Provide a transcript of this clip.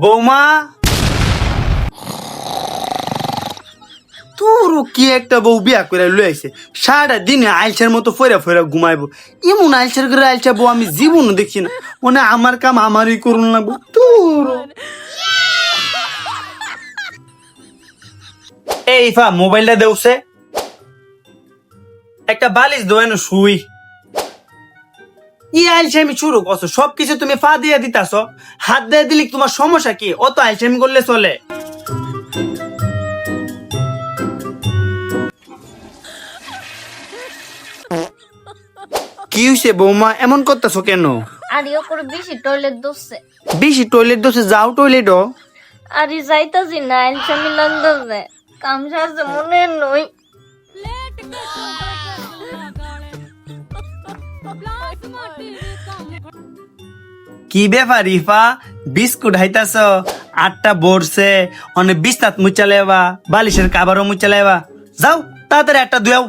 বৌমা, তোর কি একটা বউ বিয়া করে লই আইছে, সারা দিনে আইলসের মতো ফেরা ফেরা ঘুমাইবো। এমন আইলসের করে আইলসা বউ আমি জীবনও দেখছি না। মানে আমার কাম আমারই করুন লাগবো তোর। এই ফা মোবাইলটা দেউছে, একটা বালিশ দোয় না শুই। ই আইলসামি শুরু করছো, সবকিছু তুমি ফা দিয়ে দিতাছ। হাত দিয়ে দিলে তোমার সমস্যা কি? অত আইলসামি করলে চলে? কি হইছে বৌমা, এমন করতেছো কেন? আর ইয়ে করে বেশি টয়লেট দোষে। বেশি টয়লেট দোষে যাও টয়লেট। আরে যাইতাছি না, আইলসামি লাগতেছে, কাম সারছে মনে নই। কি ব্যাপার ইফা, বিস্কুট হাইতাছ? আটটা বসছে, অনেক বিস্তাত মুচা লেবা, বালিশের কাবারও মুচা লেবা। যাও তাড়াতাড়ি একটা দুয়াও।